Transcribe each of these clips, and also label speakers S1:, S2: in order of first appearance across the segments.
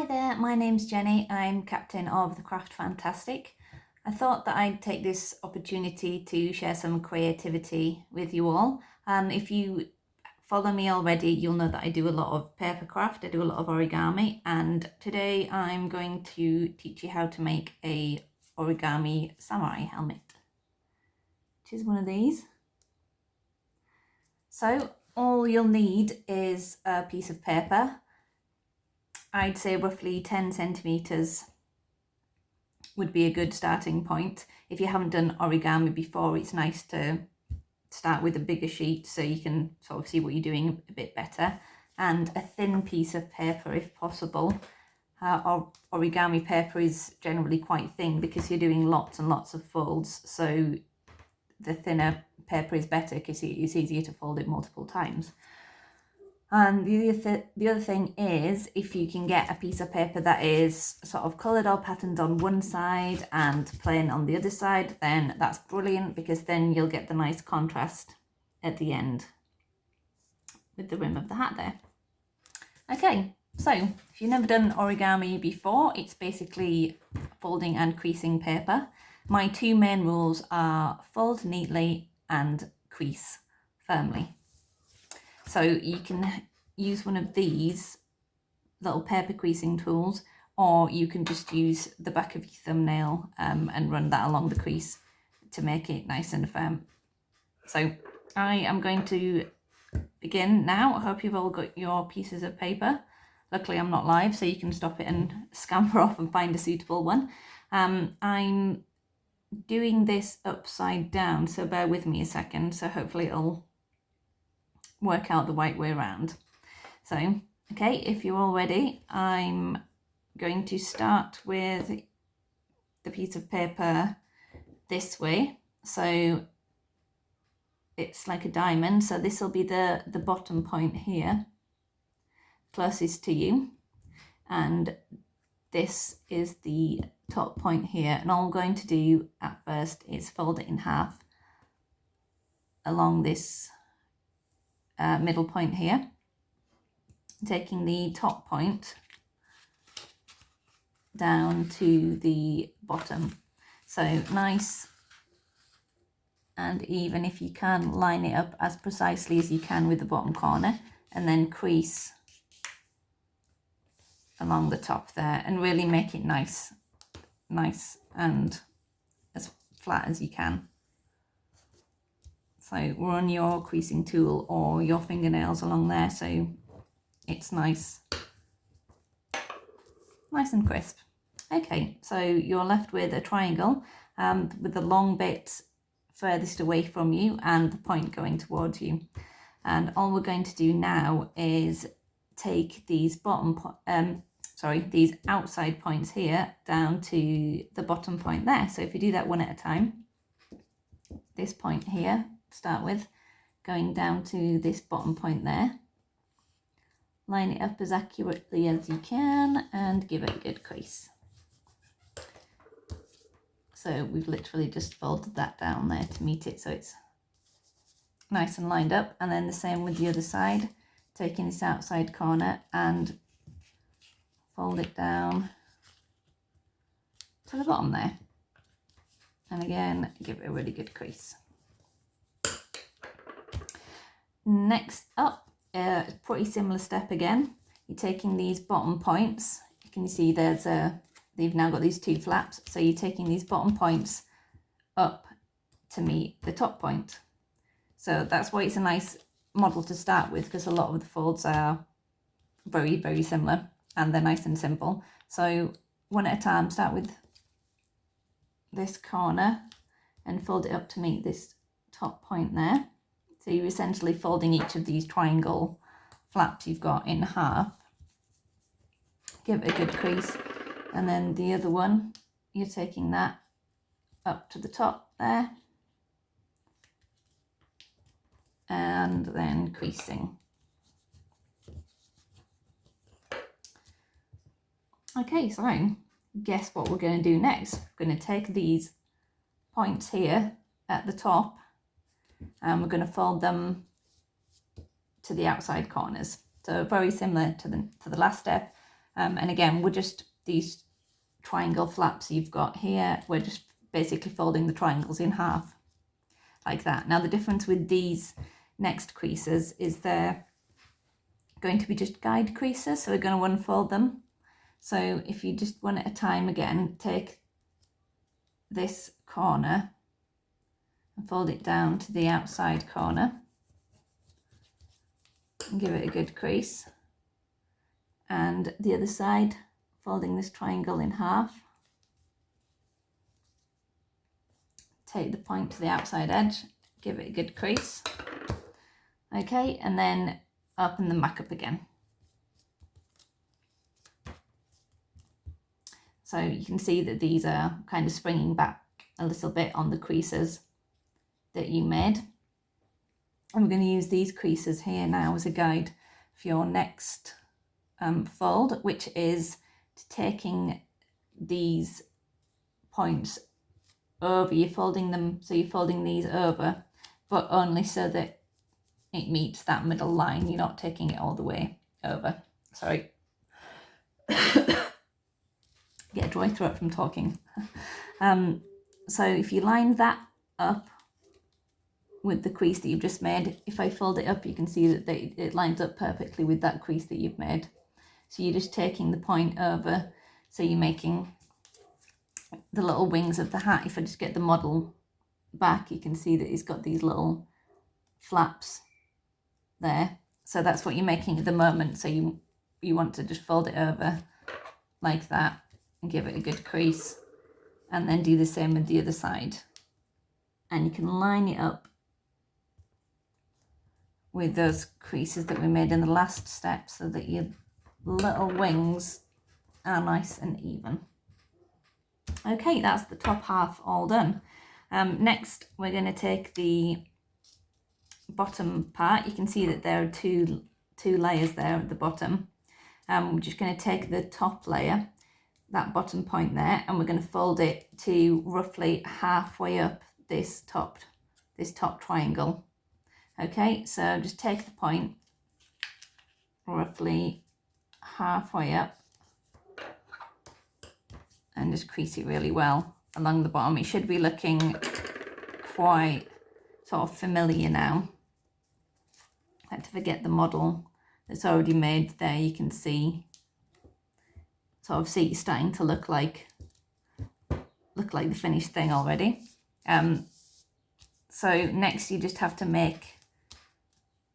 S1: there, my name's Jenny. I'm captain of the Craft Fantastic. I thought that I'd take this opportunity to share some creativity with you all. If you follow me already, you'll know that I do a lot of paper craft, I do a lot of origami, and today I'm going to teach you how to make a Origami Samurai helmet, which is one of these. So all you'll need is a piece of paper. I'd say roughly 10 centimetres would be a good starting point. If you haven't done origami before, it's nice to start with a bigger sheet so you can sort of see what you're doing a bit better. And a thin piece of paper if possible. Origami paper is generally quite thin because you're doing lots and lots of folds, so the thinner paper is better because it's easier to fold it multiple times. And the other thing is, if you can get a piece of paper that is sort of coloured or patterned on one side and plain on the other side, then that's brilliant, because then you'll get the nice contrast at the end with the rim of the hat there. Okay, so if you've never done origami before, it's basically folding and creasing paper. My two main rules are fold neatly and crease firmly. So you can use one of these little paper creasing tools, or you can just use the back of your thumbnail and run that along the crease to make it nice and firm. So I am going to begin now. I hope you've all got your pieces of paper. Luckily I'm not live, so you can stop it and scamper off and find a suitable one. I'm doing this upside down, so bear with me a second. So hopefully it'll work out the right way around. So, okay, if you're all ready, I'm going to start with the piece of paper this way. So it's like a diamond. So this will be the bottom point here, closest to you. And this is the top point here. And all I'm going to do at first is fold it in half along this middle point here, taking the top point down to the bottom. So nice and even. If you can, line it up as precisely as you can with the bottom corner, and then crease along the top there, and really make it nice and as flat as you can. So run your creasing tool or your fingernails along there so it's nice and crisp. Okay, so you're left with a triangle with the long bit furthest away from you and the point going towards you. And all we're going to do now is take these these outside points here down to the bottom point there. So if you do that one at a time, this point here, start with, going down to this bottom point there, line it up as accurately as you can and give it a good crease. So we've literally just folded that down there to meet it so it's nice and lined up. And then the same with the other side, taking this outside corner and fold it down to the bottom there, and again give it a really good crease. Next up, a pretty similar step again. You're taking these bottom points. You can see they've now got these two flaps. So you're taking these bottom points up to meet the top point. So that's why it's a nice model to start with, because a lot of the folds are very, very similar and they're nice and simple. So one at a time, start with this corner and fold it up to meet this top point there. So you're essentially folding each of these triangle flaps you've got in half. Give it a good crease. And then the other one, you're taking that up to the top there. And then creasing. Okay, so guess what we're going to do next? We're going to take these points here at the top and we're going to fold them to the outside corners. So very similar to the last step. And again, we're just these triangle flaps you've got here, we're just basically folding the triangles in half like that. Now the difference with these next creases is they're going to be just guide creases, so we're going to unfold them. So if you just one at a time, again, take this corner and fold it down to the outside corner and give it a good crease, and the other side, folding this triangle in half, take the point to the outside edge, give it a good crease. Okay, and then open them back up again. So you can see that these are kind of springing back a little bit on the creases that you made. And we're going to use these creases here now as a guide for your next fold, which is taking these points over. You're folding them, so you're folding these over, but only so that it meets that middle line. You're not taking it all the way over. Sorry. Get a dry throat from talking. So if you line that up with the crease that you've just made, if I fold it up, you can see that it lines up perfectly with that crease that you've made. So you're just taking the point over, so you're making the little wings of the hat. If I just get the model back, you can see that it's got these little flaps there. So that's what you're making at the moment. So you want to just fold it over like that and give it a good crease, and then do the same with the other side. And you can line it up with those creases that we made in the last step, so that your little wings are nice and even. Okay, that's the top half all done. Next, we're going to take the bottom part. You can see that there are two layers there at the bottom. We're just going to take the top layer, that bottom point there, and we're going to fold it to roughly halfway up this top triangle. Okay, so just take the point roughly halfway up and just crease it really well along the bottom. It should be looking quite sort of familiar now. I had to forget the model that's already made there. You can see it's starting to look like the finished thing already. So next you just have to make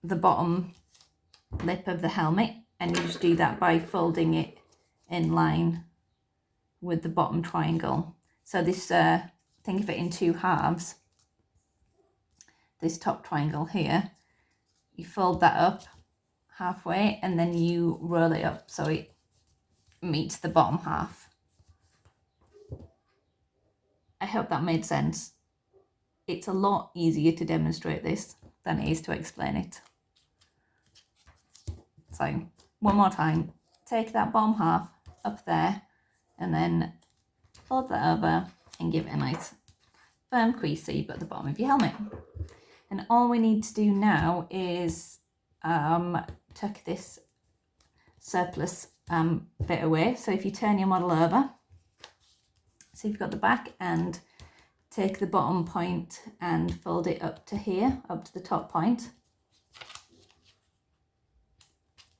S1: the bottom lip of the helmet, and you just do that by folding it in line with the bottom triangle. So this, think of it in two halves. This top triangle here, you fold that up halfway and then you roll it up so it meets the bottom half. I hope that made sense. It's a lot easier to demonstrate this than it is to explain it. So one more time, take that bottom half up there and then fold that over and give it a nice firm crease so you've got the bottom of your helmet. And all we need to do now is tuck this surplus bit away. So if you turn your model over, so you've got the back, and take the bottom point and fold it up to here, up to the top point.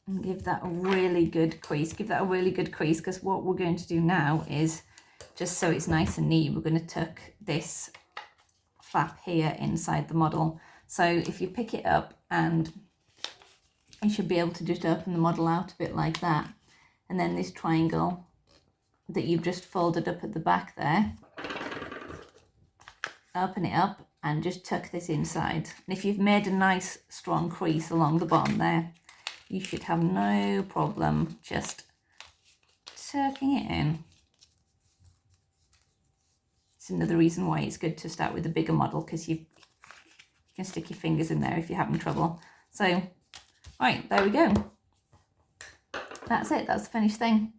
S1: And give that a really good crease. Give that a really good crease, because what we're going to do now is, just so it's nice and neat, we're going to tuck this flap here inside the model. So if you pick it up, and you should be able to just open the model out a bit like that, and then this triangle that you've just folded up at the back there, open it up and just tuck this inside. And if you've made a nice strong crease along the bottom there, you should have no problem just tucking it in. It's another reason why it's good to start with a bigger model, because you can stick your fingers in there if you're having trouble. So, right, there we go. That's it, that's the finished thing.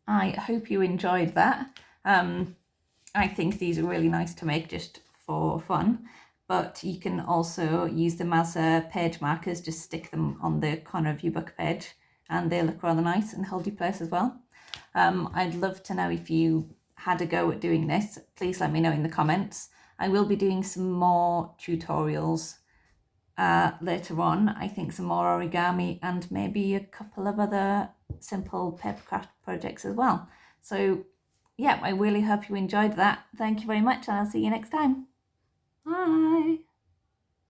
S1: I hope you enjoyed that. I think these are really nice to make just for fun, but you can also use them as page markers. Just stick them on the corner of your book page and they look rather nice and hold your purse as well. I'd love to know if you had a go at doing this. Please let me know in the comments. I will be doing some more tutorials later on. I think some more origami and maybe a couple of other simple papercraft projects as well. So yeah, I really hope you enjoyed that. Thank you very much, and I'll see you next time. Bye.